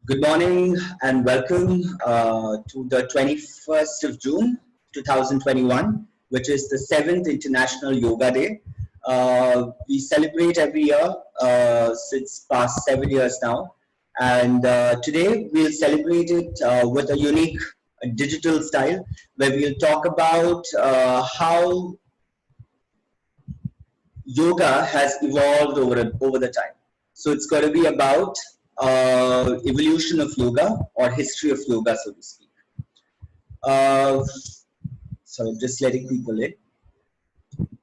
Good morning and welcome to the 21st of June 2021, which is the 7th International Yoga Day. We celebrate every year since past 7 years now, and today we'll celebrate it with a unique digital style where we'll talk about how yoga has evolved over the time. So it's going to be about evolution of yoga or history of yoga, so to speak. So just letting people in.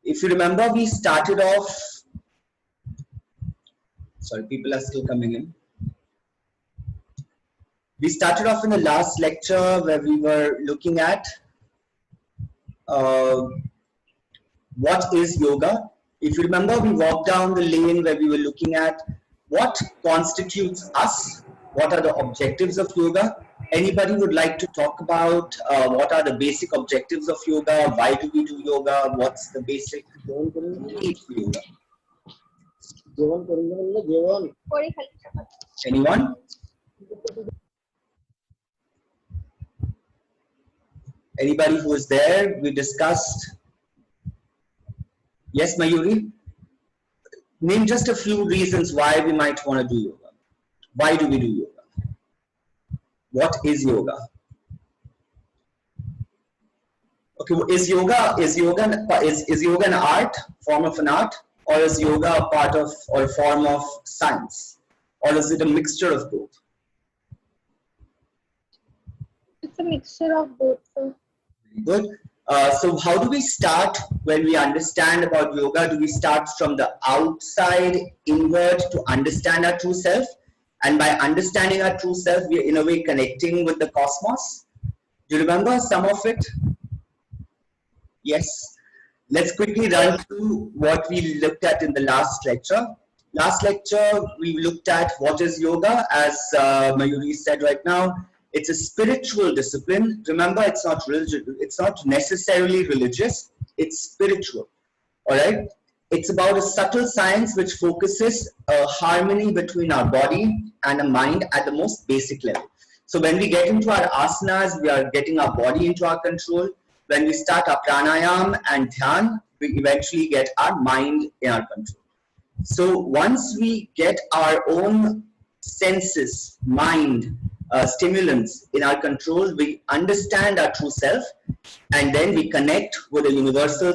If you remember, we started off. Sorry, people are still coming in. We started off in the last lecture where we were looking at what is yoga. If you remember, we walked down the lane where we were looking at what constitutes us, what are the objectives of yoga. Anybody would like to talk about what are the basic objectives of yoga, why do we do yoga, what's the basic need for yoga? Anyone? Anybody who was there? We discussed. Yes, Mayuri? Name just a few reasons why we might want to do yoga. Why do we do yoga? What is yoga? Okay, is yoga an art, form of an art, or is yoga a part of or a form of science, or is it a mixture of both? It's a mixture of both. So. Very good. So how do we start when we understand about yoga? Do we start from the outside inward to understand our true self? And by understanding our true self, we are in a way connecting with the cosmos. Do you remember some of it? Yes. Let's quickly run through what we looked at in the last lecture. Last lecture, we looked at what is yoga, as Mayuri said right now. It's a spiritual discipline. Remember, it's not religious. It's not necessarily religious. It's spiritual. All right. It's about a subtle science which focuses a harmony between our body and a mind at the most basic level. So when we get into our asanas, we are getting our body into our control. When we start our pranayam and dhyan, we eventually get our mind in our control. So once we get our own senses, mind, stimulants in our control, we understand our true self, and then we connect with a universal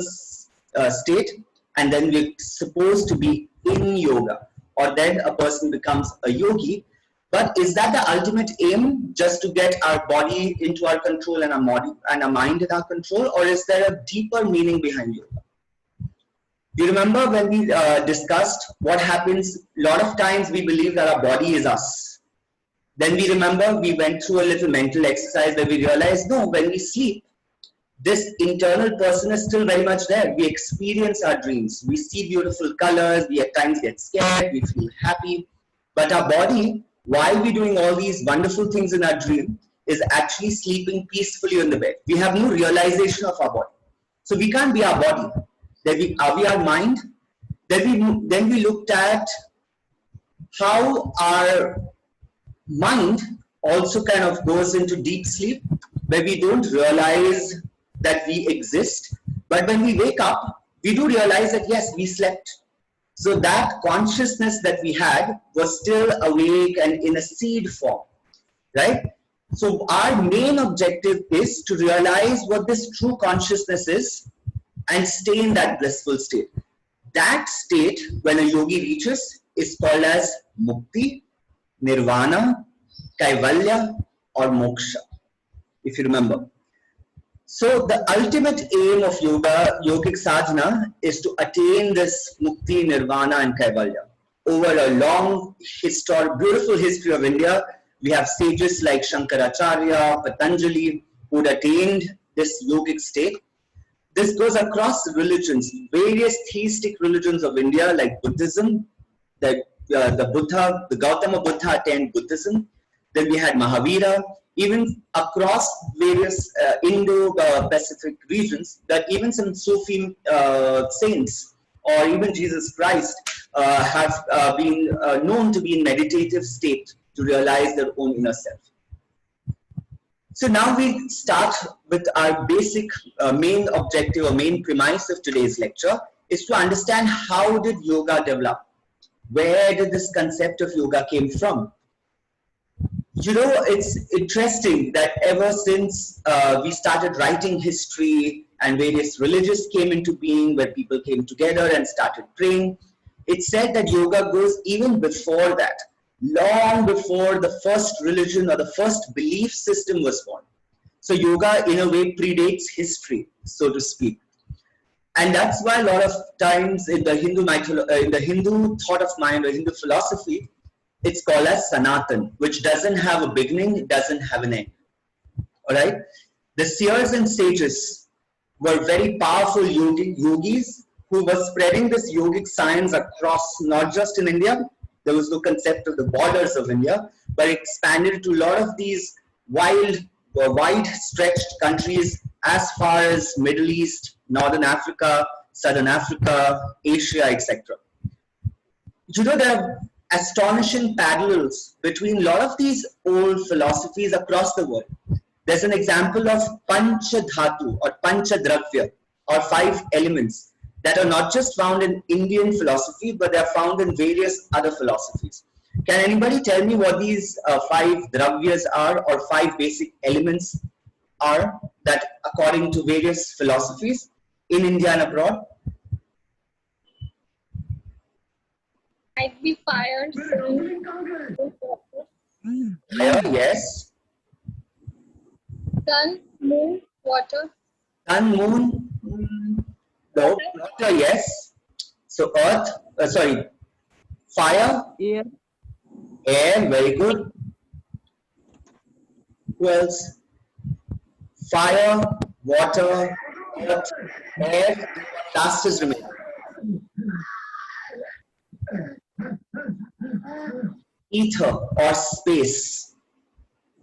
state, and then we're supposed to be in yoga, or then a person becomes a yogi. But is that the ultimate aim, just to get our body into our control and our body and our mind in our control, or is there a deeper meaning behind yoga? Do you remember when we discussed what happens? A lot of times we believe that our body is us. Then we remember we went through a little mental exercise where we realized, no, when we sleep, this internal person is still very much there. We experience our dreams. We see beautiful colors. We at times get scared. We feel happy. But our body, while we're doing all these wonderful things in our dream, is actually sleeping peacefully on the bed. We have no realization of our body. So we can't be our body. Are we our mind? Then we looked at how our mind also kind of goes into deep sleep, where we don't realize that we exist, but when we wake up, we do realize that yes, we slept. So that consciousness that we had was still awake and in a seed form, right? So our main objective is to realize what this true consciousness is and stay in that blissful state. That state, when a yogi reaches, is called as mukti, nirvana, kaivalya, or moksha, if you remember. So the ultimate aim of yoga, yogic sadhana, is to attain this mukti, nirvana, and kaivalya. Over a long beautiful history of India, we have sages like Shankaracharya, Patanjali, who attained this yogic state. This goes across religions, various theistic religions of India, like Buddhism, the Gautama Buddha attained Buddhism. Then we had Mahavira, even across various Indo-Pacific regions, that even some Sufi saints or even Jesus Christ have been known to be in meditative state to realize their own inner self. So now we start with our basic main objective or main premise of today's lecture is to understand how did yoga develop? Where did this concept of yoga came from? You know, it's interesting that ever since we started writing history and various religions came into being where people came together and started praying, it's said that yoga goes even before that, long before the first religion or the first belief system was born. So yoga in a way predates history, so to speak. And that's why a lot of times in the Hindu thought of mind or Hindu philosophy, it's called as Sanatan, which doesn't have a beginning, it doesn't have an end. All right? The seers and sages were very powerful yogis who were spreading this yogic science across, not just in India. There was no concept of the borders of India, but it expanded to a lot of these wide-stretched countries as far as Middle East, Northern Africa, Southern Africa, Asia, etc. You know, there are astonishing parallels between a lot of these old philosophies across the world. There's an example of Panchadhatu or Panchadravya or 5 elements that are not just found in Indian philosophy, but they are found in various other philosophies. Can anybody tell me what these 5 dravyas are or 5 basic elements are that according to various philosophies in India and abroad? Might be fire, stone, Fire, yes. sun, moon, water. Sun, moon, no. Water, yes. So earth, fire, Air. air, very good. Who else? Fire, water, earth, air. Last is remaining. Ether or space.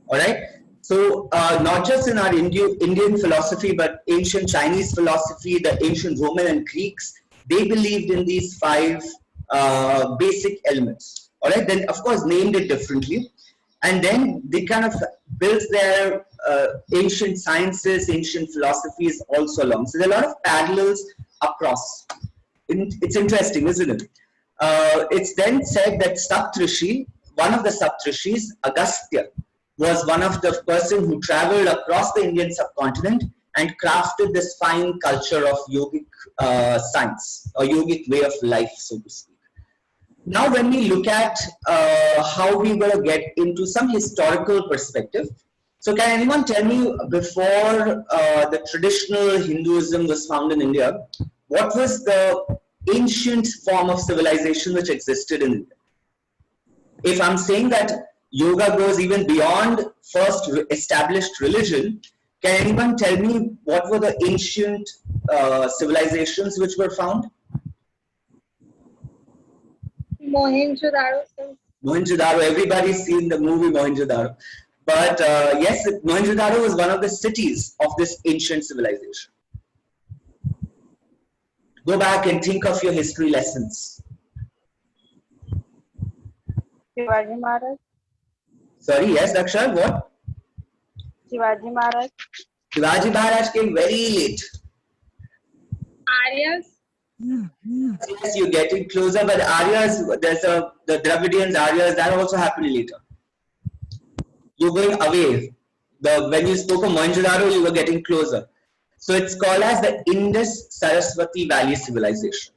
All right. So not just in our Indian philosophy, but ancient Chinese philosophy, the ancient Roman and Greeks, they believed in these 5 basic elements. All right. Then of course named it differently, and then they kind of built their ancient sciences, ancient philosophies also along. So there are a lot of parallels across. It's interesting, isn't it? It's then said that Saptrishi, one of the Saptrishis, Agastya, was one of the person who traveled across the Indian subcontinent and crafted this fine culture of yogic science, or yogic way of life, so to speak. Now, when we look at how we will get into some historical perspective, so can anyone tell me before the traditional Hinduism was found in India, what was the ancient form of civilization which existed in India? If I'm saying that yoga goes even beyond first established religion, can anyone tell me what were the ancient civilizations which were found? Mohenjo-daro. Mohenjo-daro, everybody's seen the movie Mohenjo-daro. But yes, Mohenjo-daro was one of the cities of this ancient civilization. Go back and think of your history lessons. Shivaji Maharaj. Sorry, yes, Akshay, what? Shivaji Maharaj. Shivaji Maharaj came very late. Aryas. Yes, you're getting closer, but Aryas, the Dravidians, Aryas, that also happened later. You're going away. When you spoke of Mohenjo-daro, you were getting closer. So it's called as the Indus-Saraswati Valley Civilization.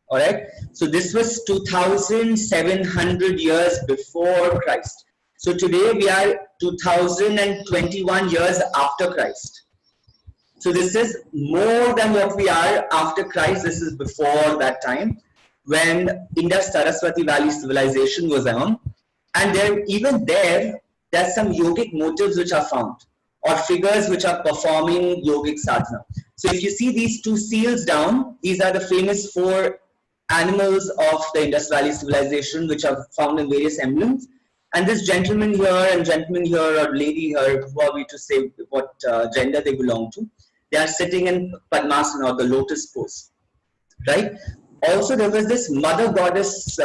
All right. So this was 2,700 years before Christ. So today we are 2021 years after Christ. So this is more than what we are after Christ. This is before that time when Indus-Saraswati Valley Civilization was on. And there's some yogic motives which are found, or figures which are performing yogic sadhana. So if you see these 2 seals down, these are the famous 4 animals of the Indus Valley Civilization which are found in various emblems. And this gentleman here and gentleman here or lady here, who are we to say what gender they belong to, they are sitting in Padmasana or the lotus pose, right? Also, there was this mother goddess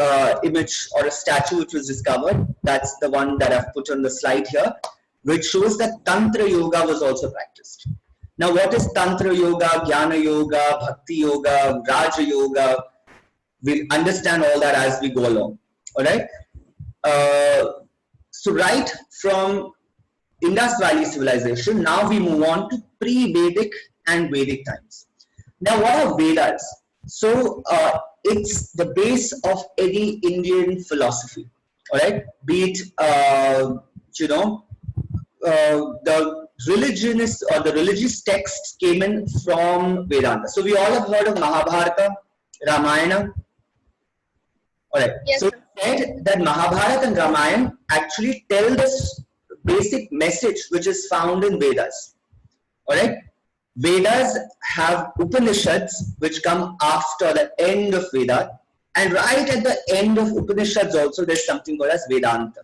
image or a statue which was discovered. That's the one that I've put on the slide here, which shows that Tantra Yoga was also practiced. Now, what is Tantra Yoga, Jnana Yoga, Bhakti Yoga, Raja Yoga? We'll understand all that as we go along. All right. So right from Indus Valley civilization, now we move on to pre-Vedic and Vedic times. Now, what are Vedas? So it's the base of any Indian philosophy. All right. Be it the religious or the religious texts came in from Vedanta. So we all have heard of Mahabharata, Ramayana. All right. Yes, So sir. it said that Mahabharata and Ramayana actually tell this basic message which is found in Vedas. All right. Vedas have Upanishads which come after the end of Veda, and right at the end of Upanishads also there's something called as Vedanta.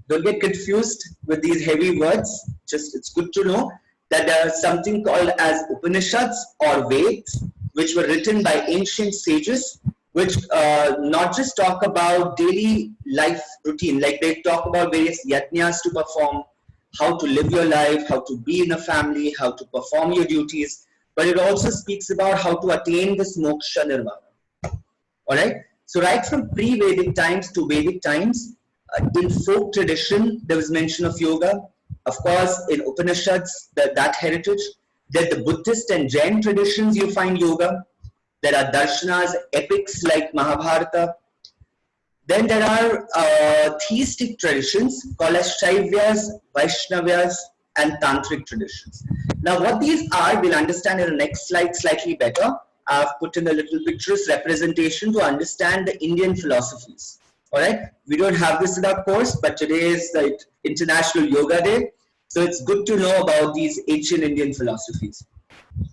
Don't get confused with these heavy words. Just it's good to know that there is something called as Upanishads or Veds, which were written by ancient sages, which not just talk about daily life routine, like they talk about various yajnas to perform, how to live your life, how to be in a family, how to perform your duties, but it also speaks about how to attain this moksha nirvana. All right. So right from pre-Vedic times to Vedic times, in folk tradition, there was mention of yoga. Of course, in Upanishads, that heritage. Then the Buddhist and Jain traditions, you find yoga. There are darshanas, epics like Mahabharata. Then there are theistic traditions called as Shaivyas, Vaishnavas, and Tantric traditions. Now, what these are, we'll understand in the next slide slightly better. I've put in a little pictures representation to understand the Indian philosophies. All right, we don't have this in our course, but today is the International Yoga Day, so it's good to know about these ancient Indian philosophies.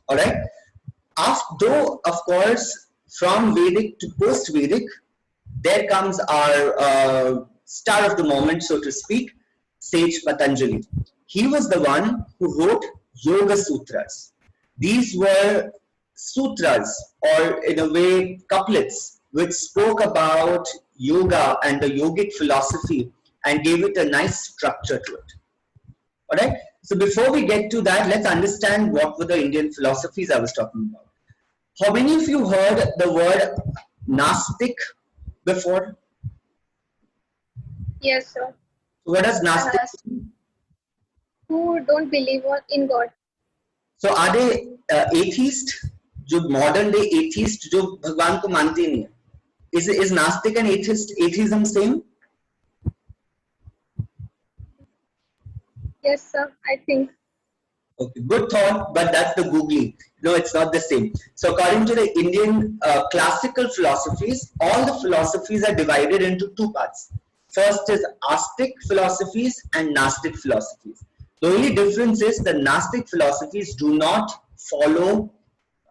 All right, though of course from Vedic to post-Vedic, there comes our star of the moment, so to speak, sage Patanjali. He was the one who wrote Yoga Sutras. These were sutras, or in a way couplets, which spoke about yoga and the yogic philosophy and gave it a nice structure to it. All right. So before we get to that, let's understand what were the Indian philosophies I was talking about. How many of you heard the word Nastik before? Yes, sir. What does Nastik mean? Who don't believe in God? So are they atheist? जो modern day atheist जो भगवान को मानते नहीं है. Is Nastic and atheism same? Yes, sir. I think. Okay, good thought, but that's the googly. No, it's not the same. So according to the Indian classical philosophies, all the philosophies are divided into two parts. First is Astic philosophies and Nastic philosophies. The only difference is the Nastic philosophies do not follow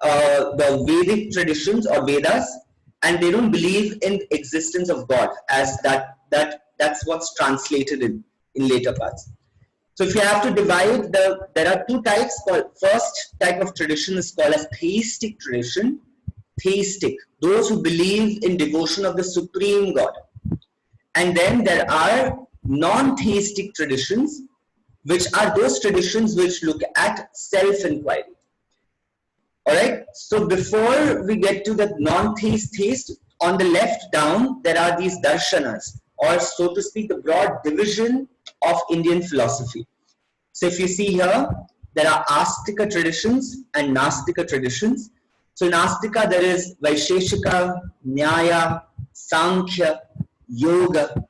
the Vedic traditions or Vedas, and they don't believe in existence of God, as that's what's translated in later parts. So if you have to divide, there are two types. First type of tradition is called as theistic tradition. Theistic, those who believe in devotion of the supreme God. And then there are non-theistic traditions, which are those traditions which look at self-inquiry. All right. So before we get to the non-theist, on the left down, there are these darshanas, or so to speak, the broad division of Indian philosophy. So if you see here, there are Astika traditions and Nastika traditions. So in Astika, there is Vaisheshika, Nyaya, Sankhya, Yoga,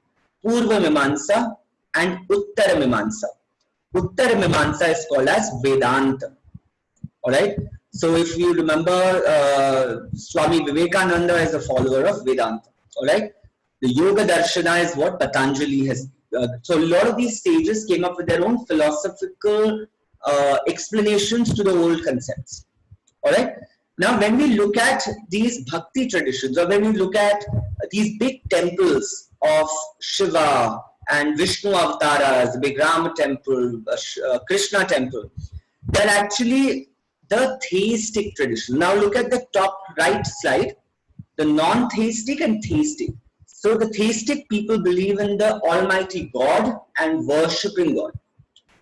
Purva Mimamsa, and Uttara Mimamsa. Uttara Mimamsa is called as Vedanta. All right. So if you remember, Swami Vivekananda is a follower of Vedanta. All right. The Yoga Darshana is what Patanjali has. So a lot of these sages came up with their own philosophical explanations to the old concepts. All right. Now, when we look at these bhakti traditions, or when we look at these big temples of Shiva and Vishnu avatars, the big Rama temple, Krishna temple, they're actually the theistic tradition. Now look at the top right slide. the non-theistic and theistic. So the theistic people believe in the Almighty God and worshipping God.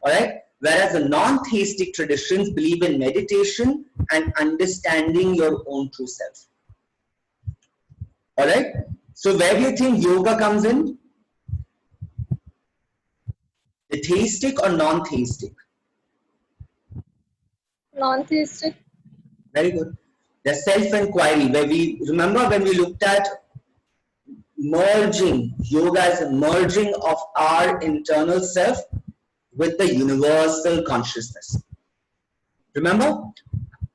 Alright? Whereas the non-theistic traditions believe in meditation and understanding your own true self. Alright? So where do you think yoga comes in? The theistic or non-theistic? Non-theistic. Very good. The self-inquiry, where we remember when we looked at merging, yoga is a merging of our internal self with the universal consciousness. Remember,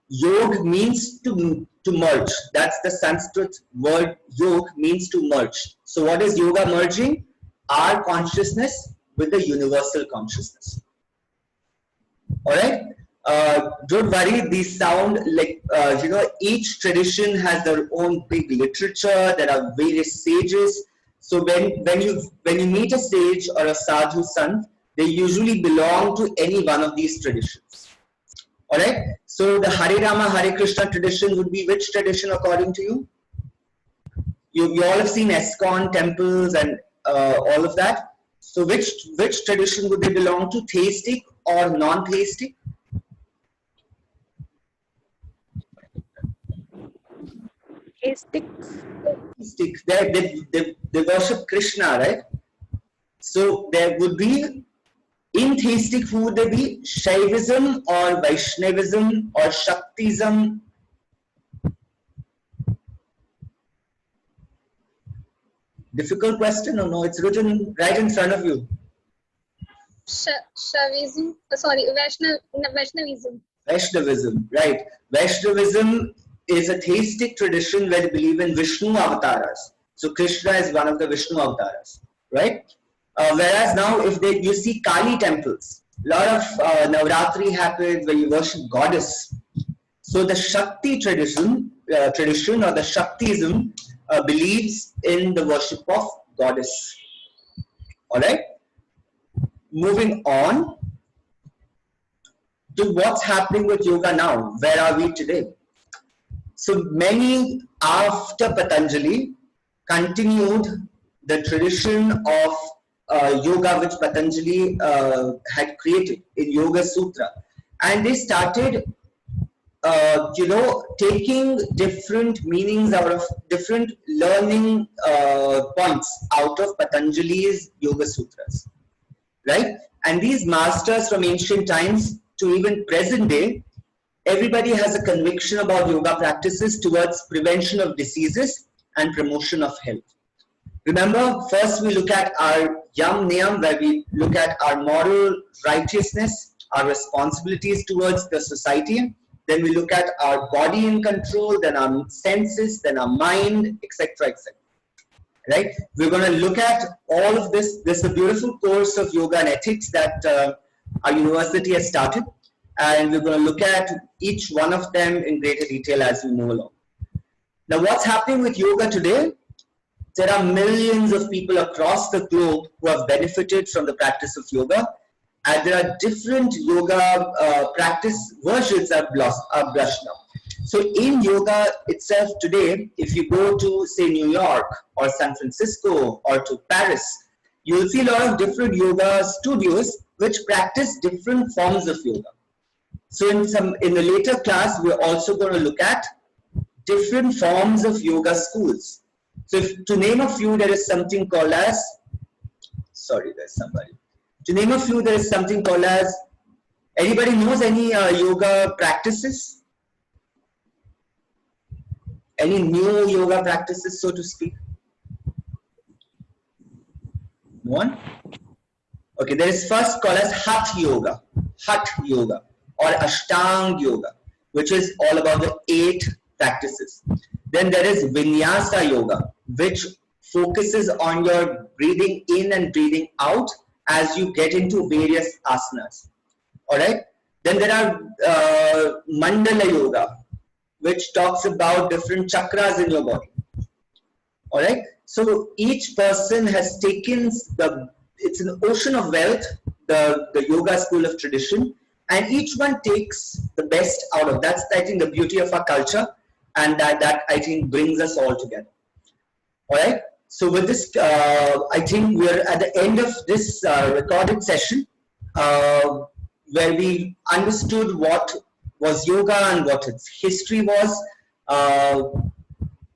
yog means to merge. That's the Sanskrit word. Yog means to merge. So what is yoga merging? Our consciousness with the universal consciousness. Alright? Don't worry, these sound like, each tradition has their own big literature. There are various sages. So when you meet a sage or a sadhu sant, they usually belong to any one of these traditions. Alright? So the Hare Rama, Hare Krishna tradition would be which tradition according to you? You all have seen ISKCON temples and all of that. So which tradition would they belong to? Theistic or non-theistic? Theistic. They worship Krishna, right? So there would be, in theistic, who would there be? Shaivism or Vaishnavism or Shaktism? Difficult question or no? It's written right in front of you. Shaivism. Sorry, Vaishnavism. Vaishnavism, right. Vaishnavism is a theistic tradition where they believe in Vishnu avatars. So Krishna is one of the Vishnu avatars, right? Whereas now if you see Kali temples, a lot of Navratri happens where you worship goddess. So the Shakti tradition or the Shaktism believes in the worship of goddess. Alright? Moving on to what's happening with yoga now. Where are we today? So many after Patanjali continued the tradition of yoga which Patanjali had created in Yoga Sutra, and they started taking different meanings out of different learning points out of Patanjali's Yoga Sutras, right? And these masters from ancient times to even present day, everybody has a conviction about yoga practices towards prevention of diseases and promotion of health. Remember, first we look at our yam niyam, where we look at our moral righteousness, our responsibilities towards the society. Then we look at our body in control, then our senses, then our mind, etc., etc. Right? We're going to look at all of this. This is a beautiful course of yoga and ethics that our university has started. And we're going to look at each one of them in greater detail as we move along. Now, what's happening with yoga today? There are millions of people across the globe who have benefited from the practice of yoga. And there are different yoga practice versions are brushed now. So in yoga itself today, if you go to, say, New York or San Francisco or to Paris, you will see a lot of different yoga studios which practice different forms of yoga. So in the later class, we're also going to look at different forms of yoga schools. So to name a few, there is something called as, to name a few, there is something called as, anybody knows any yoga practices? Any new yoga practices, so to speak? No one? Okay, there is first called as Hatha Yoga or Ashtanga Yoga, which is all about the 8 practices. Then there is Vinyasa Yoga, which focuses on your breathing in and breathing out as you get into various asanas. Alright? Then there are Mandala Yoga, which talks about different chakras in your body. Alright? So each person has taken it's an ocean of wealth, the yoga school of tradition, and each one takes the best out of. That's, I think, the beauty of our culture. and that I think brings us all together. All right. So with this, I think we're at the end of this recorded session, where we understood what was yoga and what its history was.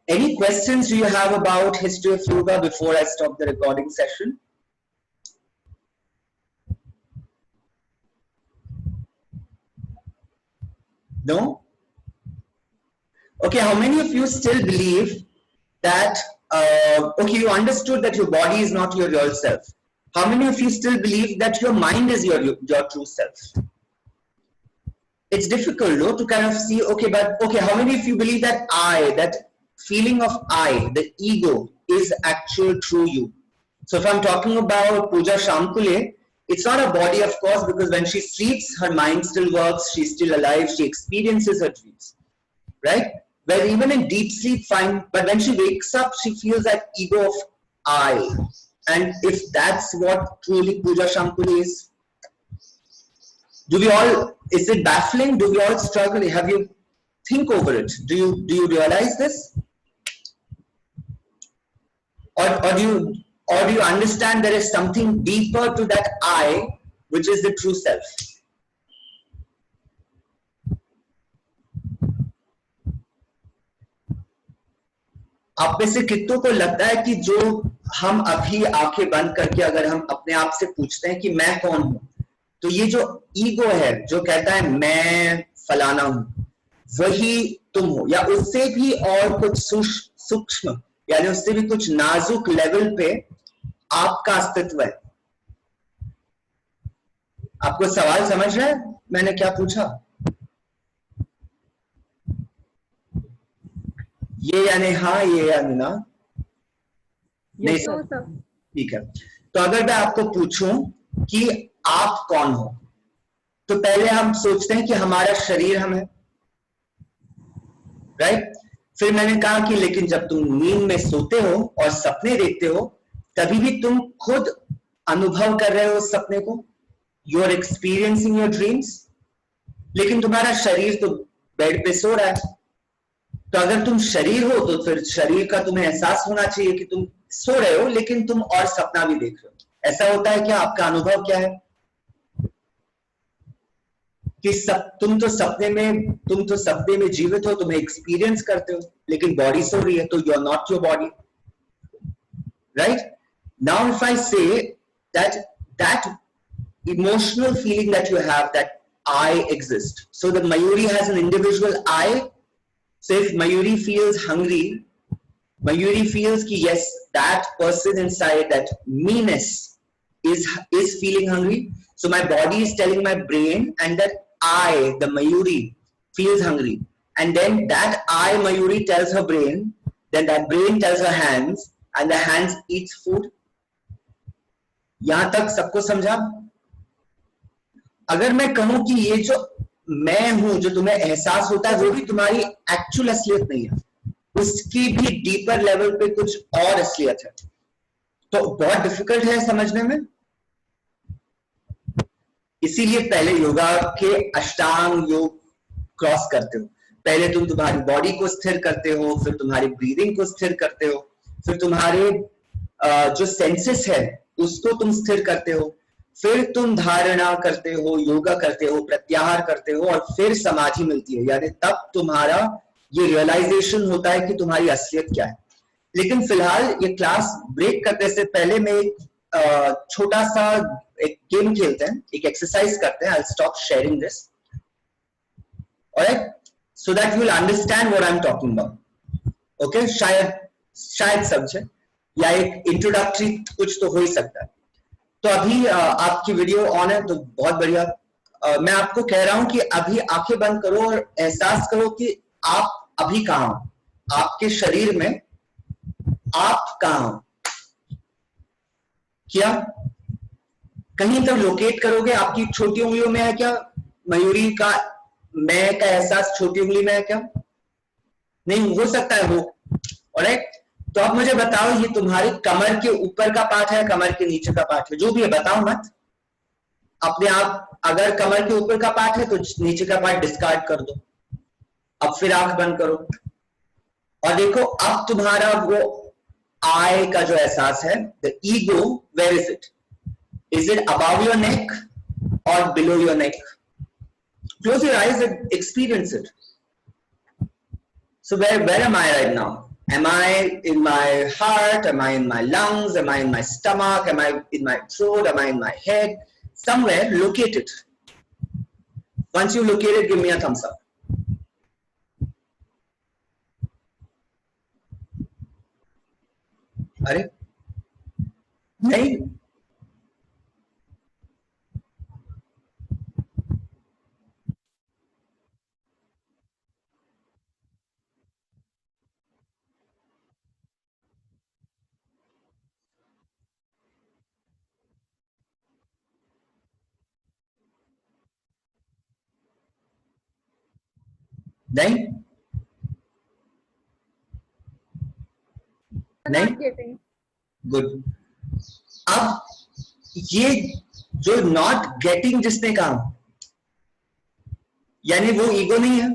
Any questions do you have about history of yoga before I stop the recording session? No? Okay, how many of you still believe that, okay, you understood that your body is not your real self. How many of you still believe that your mind is your true self? It's difficult, though, to kind of see, okay, but okay, how many of you believe that I, that feeling of I, the ego, is actual true you? So if I'm talking about Pooja Shamkule, it's not a body, of course, because when she sleeps, her mind still works, she's still alive, she experiences her dreams, right? Well, even in deep sleep, fine, but when she wakes up, she feels that ego of I. And if that's what truly Pooja Shamkule is, do we all, is it baffling? Do we all struggle? Have you think over it? Do you realize this? Or do you understand there is something deeper to that I, which is the true self? आप में से कितनों को लगता है कि जो हम अभी आंखें बंद करके अगर हम अपने आप से पूछते हैं कि मैं कौन हूं, तो ये जो ईगो है जो कहता है मैं फलाना हूं, वही तुम हो, या उससे भी और कुछ सूक्ष्म, यानी उससे भी कुछ नाजुक लेवल पे आपका अस्तित्व है? आपको सवाल समझ रहा है मैंने क्या पूछा? ये यानी हाँ, ये यानी ना? नहीं सर, ठीक है। तो अगर मैं आपको पूछूं कि आप कौन हो, तो पहले हम सोचते हैं कि हमारा शरीर हम है, राइट? फिर मैंने कहा कि लेकिन जब तुम नींद में सोते हो और सपने देखते हो, तभी भी तुम खुद अनुभव कर रहे हो उस सपने को, you are experiencing your dreams, लेकिन तुम्हारा शरीर तो बेड पे सो रहा है। तो अगर तुम शरीर हो तो फिर शरीर का तुम्हें एहसास होना चाहिए कि तुम सो रहे हो, लेकिन तुम और सपना भी देख रहे हो। ऐसा होता है क्या? आपका अनुभव क्या है कि तुम तो सपने में जीवित हो, तुम्हें एक्सपीरियंस करते हो, लेकिन बॉडी सो रही है, तो you are not your body, right? Now if I say that emotional feeling that you have, that I exist, so the Mayuri has an individual I. So if Mayuri feels hungry, Mayuri feels ki yes, that person inside, that meanness is feeling hungry. So my body is telling my brain, and that I, the Mayuri, feels hungry. And then that I, Mayuri, tells her brain, then that brain tells her hands, and the hands eats food. यहां तक सबको समझा? अगर मैं कहूं कि ये जो मैं हूं, जो तुम्हें एहसास होता है, वो भी तुम्हारी एक्चुअल असलियत नहीं है, उसकी भी डीपर लेवल पे कुछ और असलियत है, तो बहुत डिफिकल्ट है समझने में। इसीलिए पहले योगा के अष्टांग योग क्रॉस करते हो। पहले तुम तुम्हारी बॉडी को स्थिर करते हो, फिर तुम्हारी ब्रीदिंग को स्थिर करते हो, फिर तुम्हारे जो सेंसेस है उसको तुम स्थिर करते हो, फिर तुम धारणा करते हो, योगा करते हो, प्रत्याहार करते हो, और फिर समाधि मिलती है, यानी तब तुम्हारा ये रियलाइजेशन होता है कि तुम्हारी असलियत क्या है। लेकिन फिलहाल ये क्लास ब्रेक करने से पहले मैं एक छोटा सा एक गेम खेलते हैं, एक एक्सरसाइज करते हैं। I will stop sharing this, alright, so that you will understand what I am talking about. Okay, शायद समझे, या एक इंट्रोडक्टरी कुछ तो हो ही सकता है। तो अभी आपकी वीडियो ऑन है, तो बहुत बढ़िया। मैं आपको कह रहा हूं कि अभी आंखें बंद करो और एहसास करो कि आप अभी कहां हो, आपके शरीर में आप कहां हो। क्या कहीं तक लोकेट करोगे? आपकी छोटी उंगलियों में है क्या? मयूरी का मैं का एहसास छोटी उंगली में है क्या? नहीं हो सकता है वो, ऑलराइट। तो अब मुझे बताओ, ये तुम्हारे कमर के ऊपर का पार्ट है, कमर के नीचे का पार्ट है, जो भी है बताओ मत अपने आप। अगर कमर के ऊपर का पार्ट है तो नीचे का पार्ट डिस्कार्ड कर दो। अब फिर आंख बंद करो, और देखो अब तुम्हारा वो I का जो एहसास है, the ego, where is it? Is it above your neck or below your neck? Close your eyes and experience it. So where am I right now? Am I in my heart? Am I in my lungs? Am I in my stomach? Am I in my throat? Am I in my head? Somewhere, locate it. Once you locate it, give me a thumbs up. अरे नहीं, नहीं, नहीं, Not getting. Good. अब ये जो not getting जिसने कहा, यानी वो ईगो नहीं है.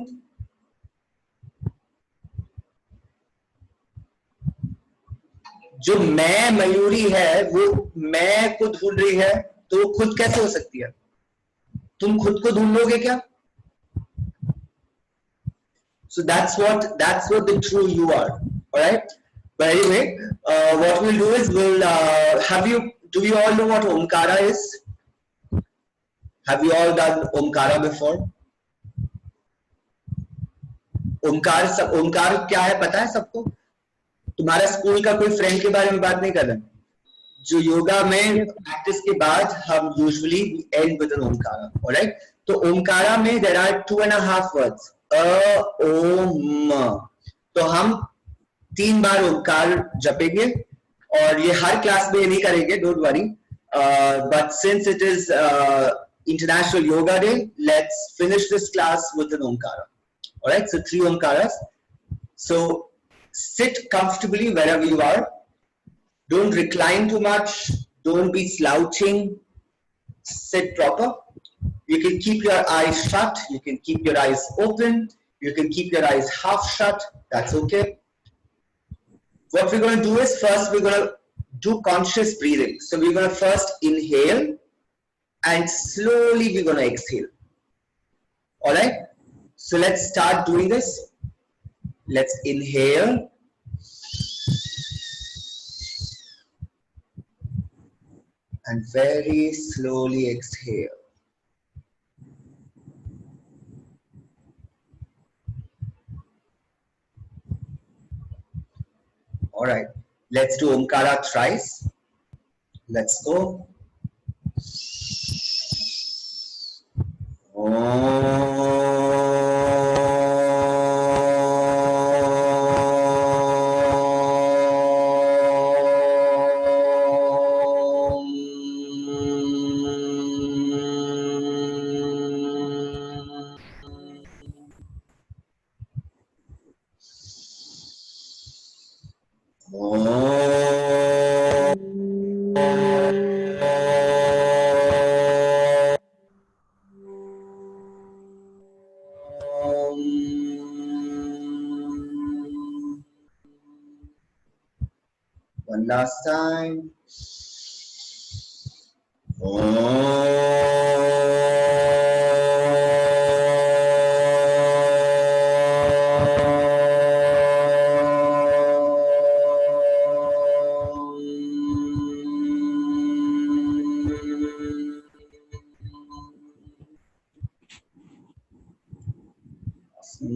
जो मैं मयूरी है वो मैं को ढूंढ रही है, तो खुद कैसे हो सकती है? तुम खुद को ढूंढ लोगे क्या? So that's what the true you are. All right. But anyway, what we'll do is do you all know what Omkara is? Have you all done Omkara before? Omkar क्या है पता है सबको? तुम्हारा स्कूल का कोई फ्रेंड के बारे में बात नहीं कर रहे, जो योगा में प्रैक्टिस के बाद हम usually end with an Omkara. Alright, तो ओमकारा में there are 2.5 words, a Om. तो हम 3 बार ओमकार जपेंगे, और ये हर क्लास में नहीं करेंगे, don't worry, but since it is International Yoga Day, let's finish this class with an Omkara. Alright, so 3 Omkaras. So sit comfortably wherever you are. Don't recline too much. Don't be slouching. Sit proper. You can keep your eyes shut. You can keep your eyes open. You can keep your eyes half shut. That's okay. What we're going to do is first we're going to do conscious breathing. So we're going to first inhale and slowly we're going to exhale. All right. So let's start doing this. Let's inhale. And very slowly exhale. All right, let's do Omkara thrice. Let's go. One last time.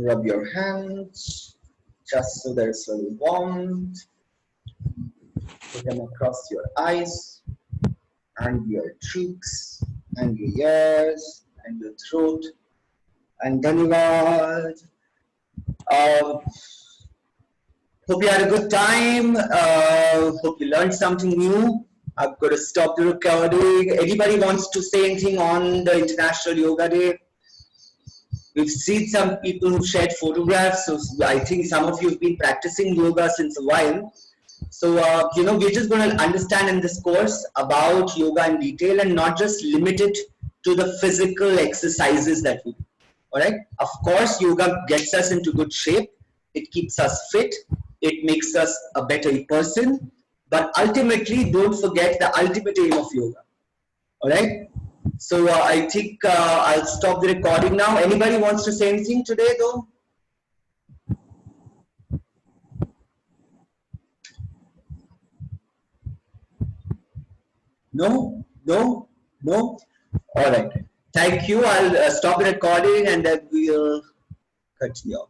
Rub your hands just so there's a little warmth. Put them across your eyes and your cheeks and your ears and your throat. And Dhanyavad. Hope you had a good time. Hope you learned something new. I'm going to stop the recording. Anybody wants to say anything on the International Yoga Day? We've seen some people who shared photographs, so I think some of you have been practicing yoga since a while. So, we're just going to understand in this course about yoga in detail and not just limit it to the physical exercises that we do. All right. Of course, yoga gets us into good shape, it keeps us fit, it makes us a better person. But ultimately, don't forget the ultimate aim of yoga. All right. So I think I'll stop the recording now. Anybody wants to say anything today, though? No, no, no. All right. Thank you. I'll stop the recording and then we'll continue.